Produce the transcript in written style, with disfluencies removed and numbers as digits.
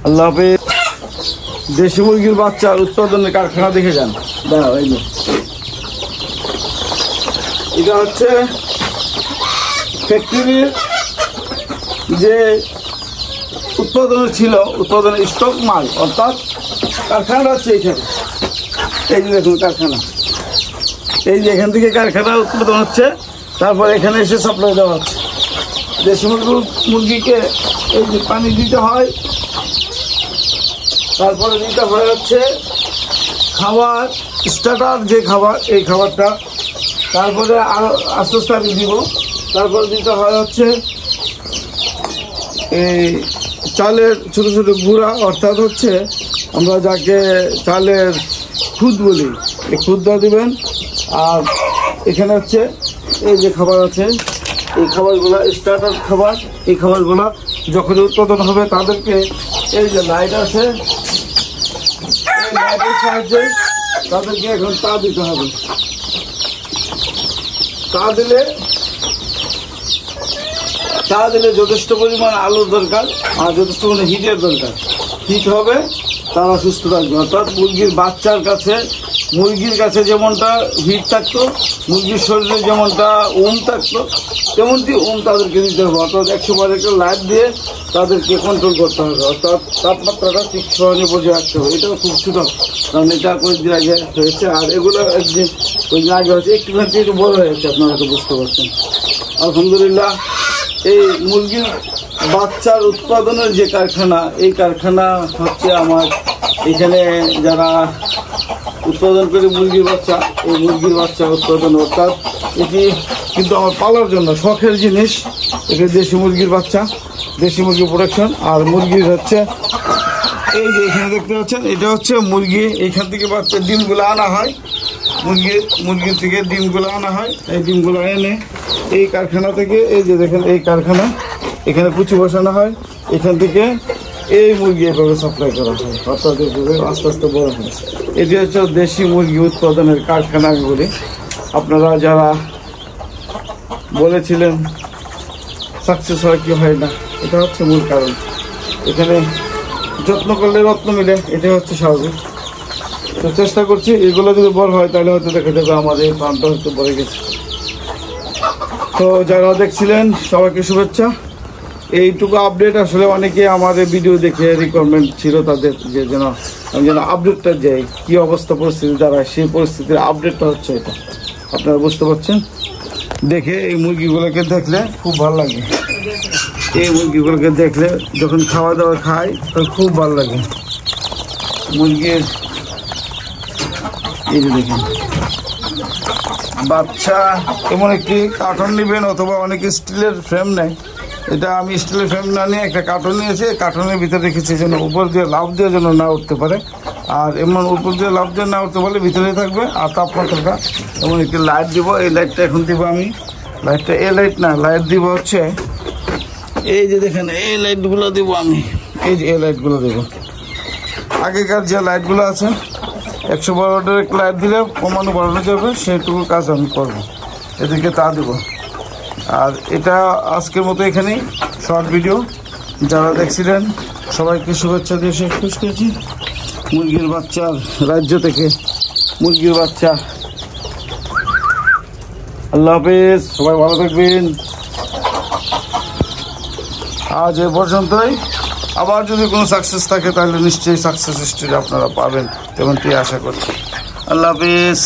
আল্লাহ হাফেজ। দেশি মুরগির বাচ্চার উৎপাদনের কারখানা দেখে যান। দাঁড়াও, এই যে এটা হচ্ছে ফ্যাক্টরির যে উৎপাদনের ছিল, উৎপাদনের স্টক মাল, অর্থাৎ কারখানা হচ্ছে এইখানে। এই যে দেখুন কারখানা, এই যে এখান থেকে কারখানা উৎপাদন হচ্ছে, তারপর এখানে এসে সাপ্লাই দেওয়া হচ্ছে। দেশি মুরগিকে এই যে পানি দিতে হয়, তারপরে দিতে হয় হচ্ছে খাবার, স্টার্টার যে খাবার, এই খাবারটা, তারপরে আরও আস্তে আস্তে আমি দিব। তারপরে দিতে হয় হচ্ছে এই চালের ছোটো ছোটো গুঁড়া, অর্থাৎ হচ্ছে আমরা যাকে চালের খুদ বলি, এই খুদটা দিবেন। আর এখানে হচ্ছে এই যে খাবার আছে, এই খাবারগুলো স্টার্টার খাবার, এই খাবারগুলো যখন উৎপাদন হবে তাদেরকে এই যে লাইট আছে, এই লাইটের সাহায্যে তাদেরকে এখন তা দিতে হবে। তা দিলে যথেষ্ট পরিমাণ আলোর দরকার আর যথেষ্ট পরিমাণ হিটের দরকার। হিট হবে, তারা সুস্থ থাকবে। অর্থাৎ মুরগির বাচ্চার কাছে, মুরগির কাছে যেমনটা হিট থাকতো, মুরগির শরীরে যেমনটা থাকতো, তেমনটি তাদেরকে দিতে হবে। অর্থাৎ 100 বার একটা লাইট দিয়ে তাদেরকে কন্ট্রোল করতে হবে, অর্থাৎ তাপমাত্রাটা ঠিক সহজে বজায় রাখতে হবে। এটাও খুব সুযোগ, কারণ এটা কয়েকদিন আগে হয়েছে, আর এগুলো একদিন কয়েকদিন আগে হয়েছে, একটু বড় হয়েছে, আপনারা তো বুঝতে পারছেন। আলহামদুলিল্লাহ, এই মুরগির বাচ্চার উৎপাদনের যে কারখানা, এই কারখানা হচ্ছে আমার এখানে যারা উৎপাদন করে মুরগির বাচ্চা, এই মুরগির বাচ্চা উৎপাদন, অর্থাৎ এটি কিন্তু আমার পালার জন্য শখের জিনিস। এটি দেশি মুরগির বাচ্চা, দেশি মুরগি প্রোডাকশন। আর মুরগির হচ্ছে এই যে এখানে দেখতে পাচ্ছেন, এটা হচ্ছে মুরগি, এইখান থেকে বাচ্চা ডিমগুলো আনা হয়, মুরগির থেকে ডিমগুলো আনা হয়। এই ডিমগুলো এনে এই কারখানা থেকে, এই যে দেখেন এই কারখানা, এখানে কুচি বসানো হয়, এখান থেকে এই মুরগি এভাবে সাপ্লাই করা হয়, অর্থাৎ আস্তে আস্তে বড় হয়। এটি হচ্ছে দেশি মুরগি উৎপাদনের কারখানা আমি বলি। আপনারা যারা বলেছিলেন সাকসেস হয় কি হয় না, এটা হচ্ছে মূল কারণ। এখানে যত্ন করলে রত্ন মিলে, এটা হচ্ছে স্বাভাবিক। তো চেষ্টা করছি, এগুলো যদি বড় হয় তাহলে হয়তো দেখা যাবে আমাদের এই ফার্মটা হয়তো বড় গেছে। তো যারা দেখছিলেন সবাইকে শুভেচ্ছা। এইটুকু আপডেট আসলে অনেকে আমাদের ভিডিও দেখে রিকোয়ারমেন্ট ছিল তাদের, যে যেন আপডেটটা যাই কী অবস্থা পরিস্থিতি দাঁড়ায়, সেই পরিস্থিতির আপডেটটা হচ্ছে এটা। আপনারা বুঝতে পারছেন, দেখে এই মুরগিগুলোকে দেখলে খুব ভালো লাগে। এই মুরগিগুলোকে দেখলে যখন খাওয়া দাওয়া খাই তখন খুব ভালো লাগে। মুরগির এই যে দেখেন বাচ্চা, এমন একটি কার্টন নেবেন, অথবা অনেকে স্টিলের ফ্রেম নেয়। এটা আমি স্টিলের ফ্রেম না নিয়ে একটা কার্টন নিয়েছি, কার্টনের ভিতরে রেখেছি যেন উপর দিয়ে লাফ দিয়ে যেন না উঠতে পারে। আর এমন উপর দিয়ে লাফ দিয়ে না উঠতে পারলে ভিতরে থাকবে। আর তাপমাত্রাটা এমন একটি লাইট দিব, এই লাইটটা এখন দিব আমি। লাইটটা এই লাইট না, লাইট দিব হচ্ছে এই যে দেখেন এই লাইটগুলো দিব আমি, এই যে এই লাইটগুলো দেবো। আগেকার যে লাইটগুলো আছে 100 ওয়াটের লাইট দিলে কমানো বাড়ানো যাবে, সেইটুকু কাজ আমি করবো, এদেরকে তা দেবো। আর এটা আজকের মতো এখানেই শর্ট ভিডিও। যারা দেখছিলেন সবাইকে শুভেচ্ছা দিয়ে শেষ করেছি। মুরগির বাচ্চার রাজ্য থেকে মুরগির বাচ্চা, আল্লাহ হাফেজ, সবাই ভালো থাকবেন। আজ এ পর্যন্তই। আবার যদি কোনো সাকসেস থাকে তাহলে নিশ্চয়ই সাকসেস স্টোরি আপনারা পাবেন, তেমনটি আশা করছি। আল্লাহ হাফেজ।